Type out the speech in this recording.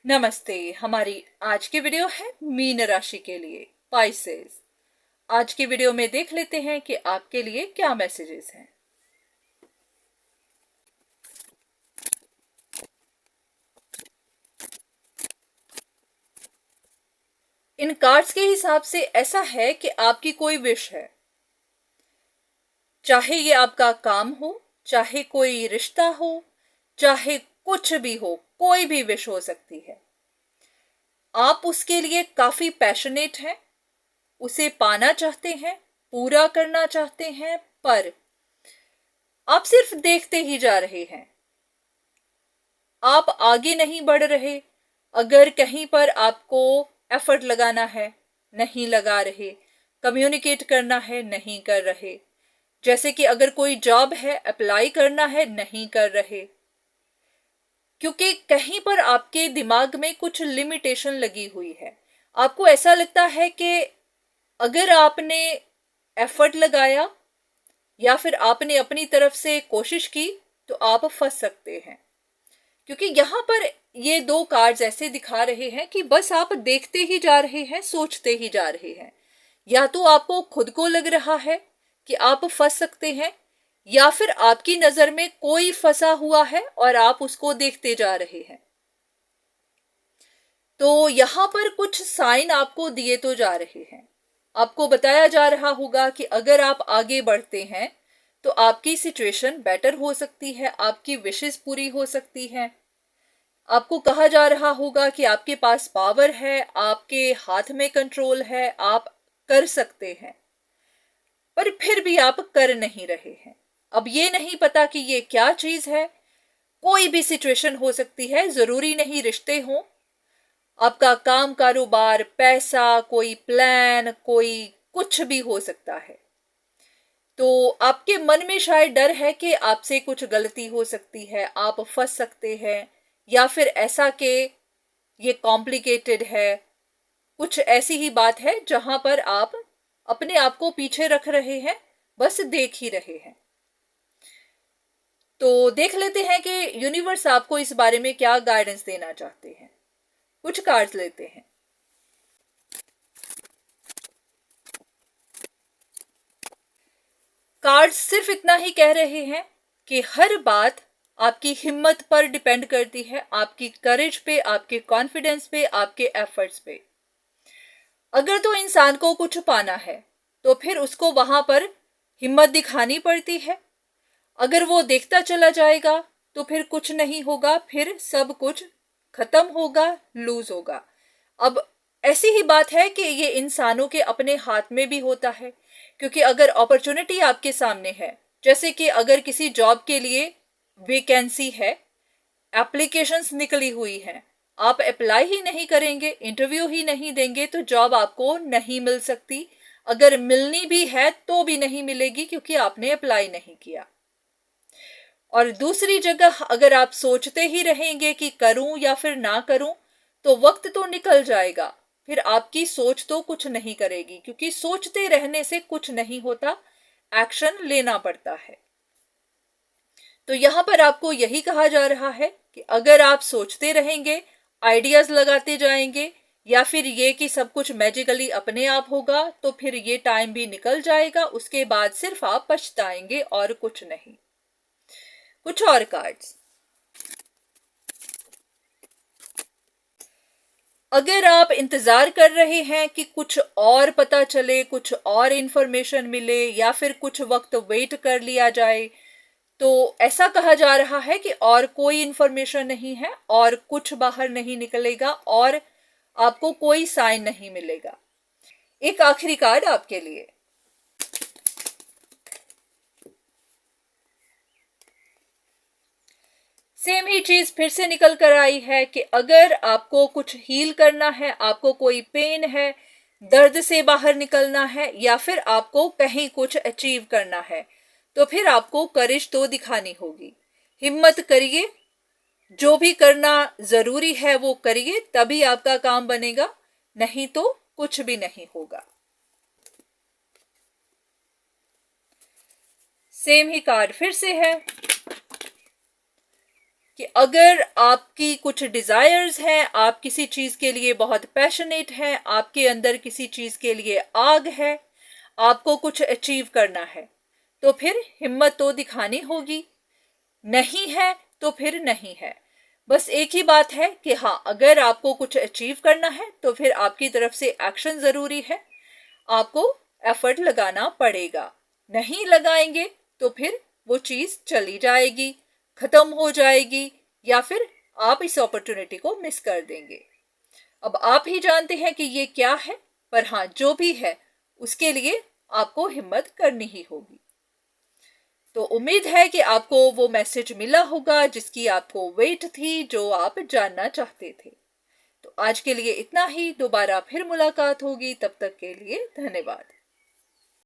नमस्ते। हमारी आज की वीडियो है मीन राशि के लिए, पाइसेस। आज की वीडियो में देख लेते हैं कि आपके लिए क्या मैसेजेस हैं। इन कार्ड्स के हिसाब से ऐसा है कि आपकी कोई विश है, चाहे ये आपका काम हो, चाहे कोई रिश्ता हो, चाहे कुछ भी हो, कोई भी विश हो सकती है। आप उसके लिए काफी पैशनेट हैं, उसे पाना चाहते हैं, पूरा करना चाहते हैं, पर आप सिर्फ देखते ही जा रहे हैं। आप आगे नहीं बढ़ रहे। अगर कहीं पर आपको एफर्ट लगाना है, नहीं लगा रहे। कम्युनिकेट करना है, नहीं कर रहे। जैसे कि अगर कोई जॉब है, अप्लाई करना है, नहीं कर रहे। क्योंकि कहीं पर आपके दिमाग में कुछ लिमिटेशन लगी हुई है। आपको ऐसा लगता है कि अगर आपने एफर्ट लगाया या फिर आपने अपनी तरफ से कोशिश की तो आप फंस सकते हैं। क्योंकि यहाँ पर ये दो कार्ड्स ऐसे दिखा रहे हैं कि बस आप देखते ही जा रहे हैं, सोचते ही जा रहे हैं। या तो आपको खुद को लग रहा है कि आप फंस सकते हैं, या फिर आपकी नजर में कोई फंसा हुआ है और आप उसको देखते जा रहे हैं। तो यहाँ पर कुछ साइन आपको दिए तो जा रहे हैं। आपको बताया जा रहा होगा कि अगर आप आगे बढ़ते हैं तो आपकी सिचुएशन बेटर हो सकती है, आपकी विशेस पूरी हो सकती है। आपको कहा जा रहा होगा कि आपके पास पावर है, आपके हाथ में कंट्रोल है, आप कर सकते हैं, पर फिर भी आप कर नहीं रहे हैं। अब ये नहीं पता कि ये क्या चीज है। कोई भी सिचुएशन हो सकती है, जरूरी नहीं रिश्ते हो, आपका काम, कारोबार, पैसा, कोई प्लान, कोई कुछ भी हो सकता है। तो आपके मन में शायद डर है कि आपसे कुछ गलती हो सकती है, आप फंस सकते हैं, या फिर ऐसा कि ये कॉम्प्लिकेटेड है। कुछ ऐसी ही बात है जहां पर आप अपने आप को पीछे रख रहे हैं, बस देख ही रहे हैं। तो देख लेते हैं कि यूनिवर्स आपको इस बारे में क्या गाइडेंस देना चाहते हैं। कुछ कार्ड्स लेते हैं। कार्ड्स सिर्फ इतना ही कह रहे हैं कि हर बात आपकी हिम्मत पर डिपेंड करती है, आपकी करेज पे, आपके कॉन्फिडेंस पे, आपके एफर्ट्स पे। अगर तो इंसान को कुछ पाना है तो फिर उसको वहां पर हिम्मत दिखानी पड़ती है। अगर वो देखता चला जाएगा तो फिर कुछ नहीं होगा, फिर सब कुछ खत्म होगा, लूज होगा। अब ऐसी ही बात है कि ये इंसानों के अपने हाथ में भी होता है। क्योंकि अगर अपॉर्चुनिटी आपके सामने है, जैसे कि अगर किसी जॉब के लिए वेकेंसी है, एप्लीकेशंस निकली हुई हैं, आप अप्लाई ही नहीं करेंगे, इंटरव्यू ही नहीं देंगे, तो जॉब आपको नहीं मिल सकती। अगर मिलनी भी है तो भी नहीं मिलेगी, क्योंकि आपने अप्लाई नहीं किया। और दूसरी जगह अगर आप सोचते ही रहेंगे कि करूं या फिर ना करूं, तो वक्त तो निकल जाएगा, फिर आपकी सोच तो कुछ नहीं करेगी। क्योंकि सोचते रहने से कुछ नहीं होता, एक्शन लेना पड़ता है। तो यहां पर आपको यही कहा जा रहा है कि अगर आप सोचते रहेंगे, आइडियाज लगाते जाएंगे, या फिर ये कि सब कुछ मैजिकली अपने आप होगा, तो फिर ये टाइम भी निकल जाएगा। उसके बाद सिर्फ आप पछताएंगे और कुछ नहीं। कुछ और कार्ड्स। अगर आप इंतजार कर रहे हैं कि कुछ और पता चले, कुछ और इंफॉर्मेशन मिले, या फिर कुछ वक्त वेट कर लिया जाए, तो ऐसा कहा जा रहा है कि और कोई इंफॉर्मेशन नहीं है, और कुछ बाहर नहीं निकलेगा, और आपको कोई साइन नहीं मिलेगा। एक आखिरी कार्ड आपके लिए। सेम ही चीज फिर से निकल कर आई है कि अगर आपको कुछ हील करना है, आपको कोई पेन है, दर्द से बाहर निकलना है, या फिर आपको कहीं कुछ अचीव करना है, तो फिर आपको करेज तो दिखानी होगी। हिम्मत करिए, जो भी करना जरूरी है वो करिए, तभी आपका काम बनेगा, नहीं तो कुछ भी नहीं होगा। सेम ही कार्ड फिर से है। कि अगर आपकी कुछ डिजायर्स हैं, आप किसी चीज के लिए बहुत पैशनेट हैं, आपके अंदर किसी चीज के लिए आग है, आपको कुछ अचीव करना है, तो फिर हिम्मत तो दिखानी होगी। नहीं है तो फिर नहीं है। बस एक ही बात है कि हाँ, अगर आपको कुछ अचीव करना है तो फिर आपकी तरफ से एक्शन जरूरी है, आपको एफर्ट लगाना पड़ेगा। नहीं लगाएंगे तो फिर वो चीज चली जाएगी, खत्म हो जाएगी, या फिर आप इस अपॉर्चुनिटी को मिस कर देंगे। अब आप ही जानते हैं कि ये क्या है, पर हाँ, जो भी है उसके लिए आपको हिम्मत करनी ही होगी। तो उम्मीद है कि आपको वो मैसेज मिला होगा जिसकी आपको वेट थी, जो आप जानना चाहते थे। तो आज के लिए इतना ही, दोबारा फिर मुलाकात होगी, तब तक के लिए धन्यवाद।